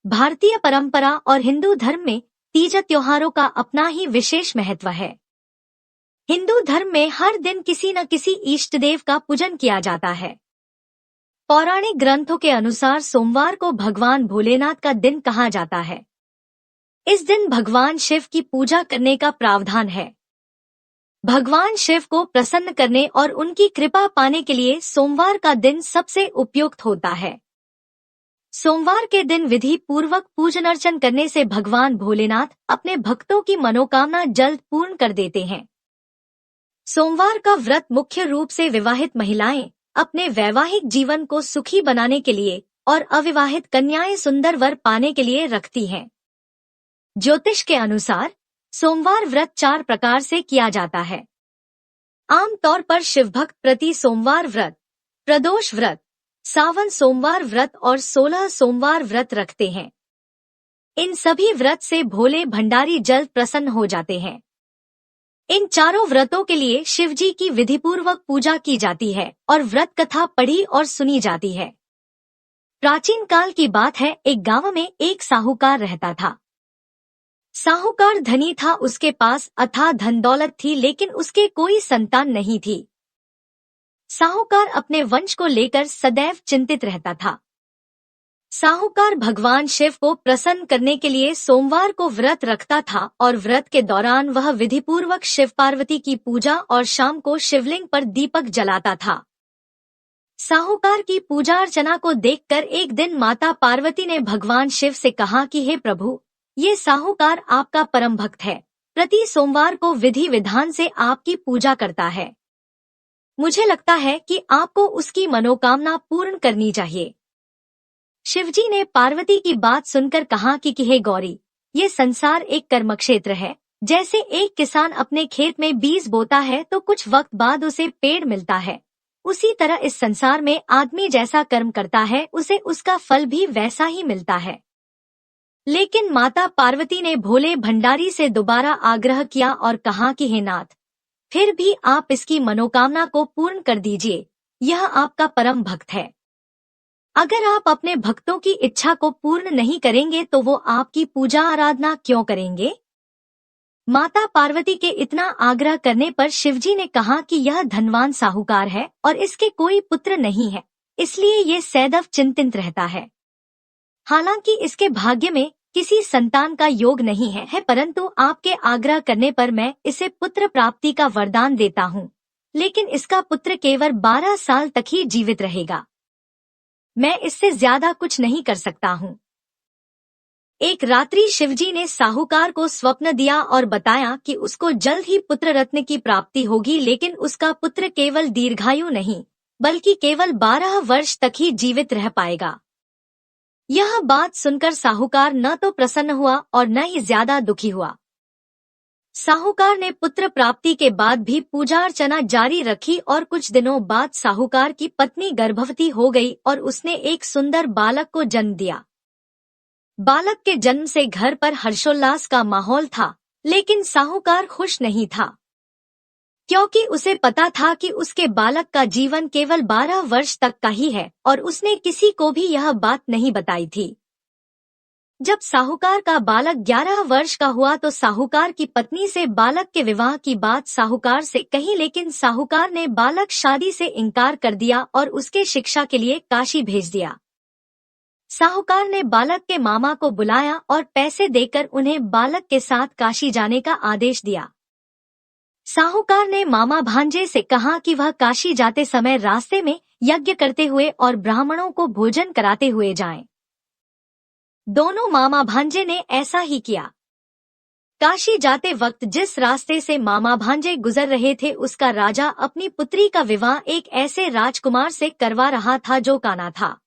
भारतीय परंपरा और हिंदू धर्म में तीज त्योहारों का अपना ही विशेष महत्व है। हिंदू धर्म में हर दिन किसी न किसी इष्ट देव का पूजन किया जाता है। पौराणिक ग्रंथों के अनुसार सोमवार को भगवान भोलेनाथ का दिन कहा जाता है। इस दिन भगवान शिव की पूजा करने का प्रावधान है। भगवान शिव को प्रसन्न करने और उनकी कृपा पाने के लिए सोमवार का दिन सबसे उपयुक्त होता है। सोमवार के दिन विधि पूर्वक पूजन अर्चन करने से भगवान भोलेनाथ अपने भक्तों की मनोकामना जल्द पूर्ण कर देते हैं। सोमवार का व्रत मुख्य रूप से विवाहित महिलाएं अपने वैवाहिक जीवन को सुखी बनाने के लिए और अविवाहित कन्याएं सुंदर वर पाने के लिए रखती हैं। ज्योतिष के अनुसार सोमवार व्रत 4 प्रकार से किया जाता है। आमतौर पर शिवभक्त प्रति सोमवार व्रत, प्रदोष व्रत, सावन सोमवार व्रत और 16 सोमवार व्रत रखते हैं। इन सभी व्रत से भोले भंडारी जल्द प्रसन्न हो जाते हैं। इन चारों व्रतों के लिए शिवजी की विधिपूर्वक पूजा की जाती है और व्रत कथा पढ़ी और सुनी जाती है। प्राचीन काल की बात है, एक गांव में एक साहूकार रहता था। साहूकार धनी था, उसके पास अथाह धन दौलत थी, लेकिन उसके कोई संतान नहीं थी। साहूकार अपने वंश को लेकर सदैव चिंतित रहता था। साहूकार भगवान शिव को प्रसन्न करने के लिए सोमवार को व्रत रखता था और व्रत के दौरान वह विधिपूर्वक शिव पार्वती की पूजा और शाम को शिवलिंग पर दीपक जलाता था। साहूकार की पूजा अर्चना को देखकर एक दिन माता पार्वती ने भगवान शिव से कहा कि हे प्रभु, ये साहूकार आपका परम भक्त है, प्रति सोमवार को विधि विधान से आपकी पूजा करता है। मुझे लगता है कि आपको उसकी मनोकामना पूर्ण करनी चाहिए। शिवजी ने पार्वती की बात सुनकर कहा कि हे गौरी, ये संसार एक कर्मक्षेत्र है। जैसे एक किसान अपने खेत में बीज बोता है तो कुछ वक्त बाद उसे पेड़ मिलता है, उसी तरह इस संसार में आदमी जैसा कर्म करता है उसे उसका फल भी वैसा ही मिलता है। लेकिन माता पार्वती ने भोले भंडारी से दोबारा आग्रह किया और कहा कि हे नाथ, फिर भी आप इसकी मनोकामना को पूर्ण कर दीजिए, यह आपका परम भक्त है। अगर आप अपने भक्तों की इच्छा को पूर्ण नहीं करेंगे तो वो आपकी पूजा आराधना क्यों करेंगे? माता पार्वती के इतना आग्रह करने पर शिवजी ने कहा कि यह धनवान साहूकार है और इसके कोई पुत्र नहीं है, इसलिए ये सदैव चिंतित रहता है। हालांकि इसके भाग्य में किसी संतान का योग नहीं है, परंतु आपके आग्रह करने पर मैं इसे पुत्र प्राप्ति का वरदान देता हूँ, लेकिन इसका पुत्र केवल 12 साल तक ही जीवित रहेगा। मैं इससे ज्यादा कुछ नहीं कर सकता हूँ। एक रात्रि शिवजी ने साहूकार को स्वप्न दिया और बताया कि उसको जल्द ही पुत्र रत्न की प्राप्ति होगी, लेकिन उसका पुत्र केवल दीर्घायु नहीं बल्कि केवल 12 वर्ष तक ही जीवित रह पाएगा। यह बात सुनकर साहूकार न तो प्रसन्न हुआ और न ही ज्यादा दुखी हुआ। साहूकार ने पुत्र प्राप्ति के बाद भी पूजा अर्चना जारी रखी और कुछ दिनों बाद साहूकार की पत्नी गर्भवती हो गई और उसने एक सुंदर बालक को जन्म दिया। बालक के जन्म से घर पर हर्षोल्लास का माहौल था, लेकिन साहूकार खुश नहीं था, क्योंकि उसे पता था कि उसके बालक का जीवन केवल 12 वर्ष तक का ही है और उसने किसी को भी यह बात नहीं बताई थी। जब साहूकार का बालक 11 वर्ष का हुआ तो साहूकार की पत्नी से बालक के विवाह की बात साहूकार से कही, लेकिन साहूकार ने बालक शादी से इनकार कर दिया और उसके शिक्षा के लिए काशी भेज दिया। साहूकार ने बालक के मामा को बुलाया और पैसे देकर उन्हें बालक के साथ काशी जाने का आदेश दिया। साहूकार ने मामा भांजे से कहा कि वह काशी जाते समय रास्ते में यज्ञ करते हुए और ब्राह्मणों को भोजन कराते हुए जाएं। दोनों मामा भांजे ने ऐसा ही किया। काशी जाते वक्त जिस रास्ते से मामा भांजे गुजर रहे थे उसका राजा अपनी पुत्री का विवाह एक ऐसे राजकुमार से करवा रहा था जो काना था।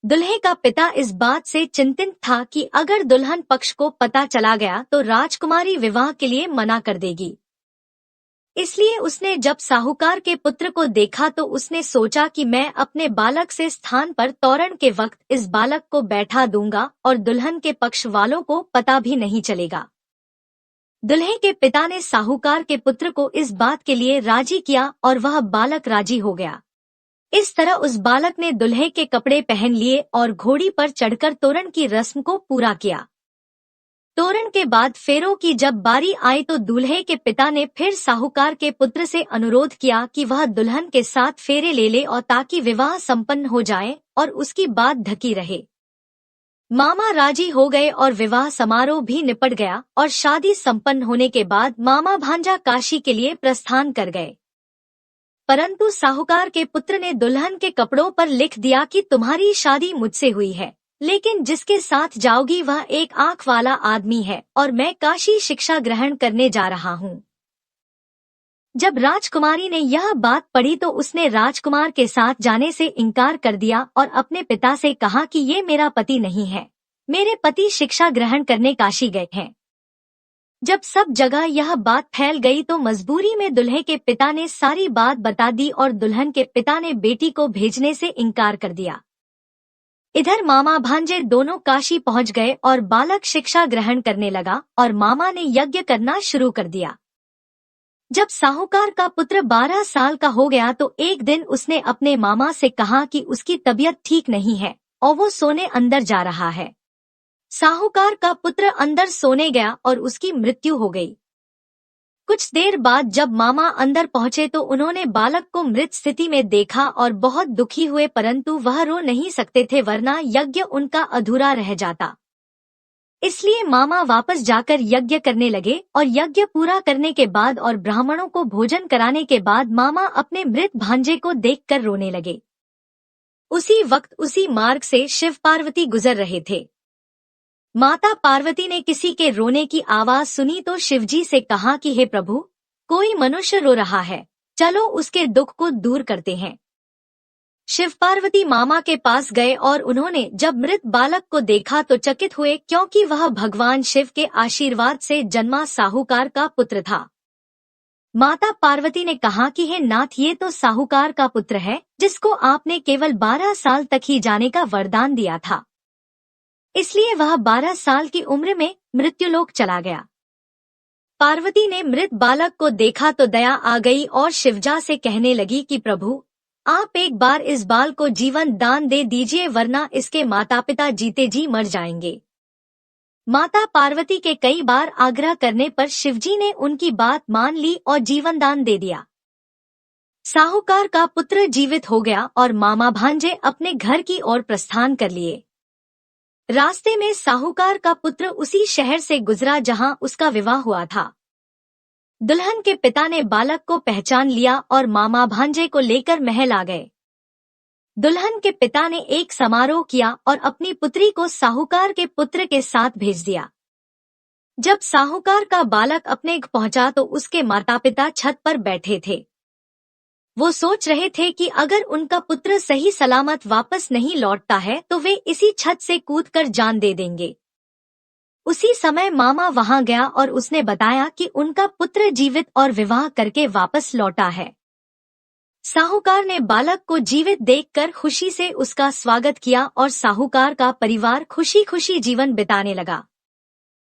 दुल्हे का पिता इस बात से चिंतित था कि अगर दुल्हन पक्ष को पता चला गया तो राजकुमारी विवाह के लिए मना कर देगी। इसलिए उसने जब साहूकार के पुत्र को देखा तो उसने सोचा कि मैं अपने बालक से स्थान पर तोरण के वक्त इस बालक को बैठा दूंगा और दुल्हन के पक्ष वालों को पता भी नहीं चलेगा। दुल्हे के पिता ने साहूकार के पुत्र को इस बात के लिए राजी किया और वह बालक राजी हो गया। इस तरह उस बालक ने दुल्हे के कपड़े पहन लिए और घोड़ी पर चढ़कर तोरण की रस्म को पूरा किया। तोरण के बाद फेरों की जब बारी आई तो दूल्हे के पिता ने फिर साहूकार के पुत्र से अनुरोध किया कि वह दुल्हन के साथ फेरे ले ले और ताकि विवाह संपन्न हो जाए और उसकी बात ढकी रहे। मामा राजी हो गए और विवाह समारोह भी निपट गया और शादी संपन्न होने के बाद मामा भांजा काशी के लिए प्रस्थान कर गए। परंतु साहूकार के पुत्र ने दुल्हन के कपड़ों पर लिख दिया कि तुम्हारी शादी मुझसे हुई है, लेकिन जिसके साथ जाओगी वह एक आंख वाला आदमी है और मैं काशी शिक्षा ग्रहण करने जा रहा हूँ। जब राजकुमारी ने यह बात पढ़ी तो उसने राजकुमार के साथ जाने से इनकार कर दिया और अपने पिता से कहा कि ये मेरा पति नहीं है, मेरे पति शिक्षा ग्रहण करने काशी गए हैं। जब सब जगह यह बात फैल गई तो मजबूरी में दुल्हे के पिता ने सारी बात बता दी और दुल्हन के पिता ने बेटी को भेजने से इनकार कर दिया। इधर मामा भांजे दोनों काशी पहुंच गए और बालक शिक्षा ग्रहण करने लगा और मामा ने यज्ञ करना शुरू कर दिया। जब साहूकार का पुत्र 12 साल का हो गया तो एक दिन उसने अपने मामा से कहा कि उसकी तबीयत ठीक नहीं है और वो सोने अंदर जा रहा है। साहूकार का पुत्र अंदर सोने गया और उसकी मृत्यु हो गई। कुछ देर बाद जब मामा अंदर पहुंचे तो उन्होंने बालक को मृत स्थिति में देखा और बहुत दुखी हुए, परंतु वह रो नहीं सकते थे वरना यज्ञ उनका अधूरा रह जाता। इसलिए मामा वापस जाकर यज्ञ करने लगे और यज्ञ पूरा करने के बाद और ब्राह्मणों को भोजन कराने के बाद मामा अपने मृत भांजे को देखकर रोने लगे। उसी वक्त उसी मार्ग से शिव पार्वती गुजर रहे थे। माता पार्वती ने किसी के रोने की आवाज सुनी तो शिवजी से कहा कि हे प्रभु, कोई मनुष्य रो रहा है, चलो उसके दुख को दूर करते हैं। शिव पार्वती मामा के पास गए और उन्होंने जब मृत बालक को देखा तो चकित हुए, क्योंकि वह भगवान शिव के आशीर्वाद से जन्मा साहूकार का पुत्र था। माता पार्वती ने कहा कि हे नाथ, ये तो साहूकार का पुत्र है जिसको आपने केवल 12 साल तक ही जाने का वरदान दिया था, इसलिए वह 12 साल की उम्र में मृत्युलोक चला गया। पार्वती ने मृत बालक को देखा तो दया आ गई और शिवजा से कहने लगी कि प्रभु, आप एक बार इस बाल को जीवन दान दे दीजिए वरना इसके माता पिता जीते जी मर जाएंगे। माता पार्वती के कई बार आग्रह करने पर शिवजी ने उनकी बात मान ली और जीवन दान दे दिया। साहूकार का पुत्र जीवित हो गया और मामा भांजे अपने घर की ओर प्रस्थान कर लिए। रास्ते में साहूकार का पुत्र उसी शहर से गुजरा जहां उसका विवाह हुआ था। दुल्हन के पिता ने बालक को पहचान लिया और मामा भांजे को लेकर महल आ गए। दुल्हन के पिता ने एक समारोह किया और अपनी पुत्री को साहूकार के पुत्र के साथ भेज दिया। जब साहूकार का बालक अपने घर पहुंचा तो उसके माता पिता छत पर बैठे थे। वो सोच रहे थे कि अगर उनका पुत्र सही सलामत वापस नहीं लौटता है तो वे इसी छत से कूदकर जान दे देंगे। उसी समय मामा वहां गया और उसने बताया कि उनका पुत्र जीवित और विवाह करके वापस लौटा है। साहूकार ने बालक को जीवित देखकर खुशी से उसका स्वागत किया और साहूकार का परिवार खुशी खुशी जीवन बिताने लगा।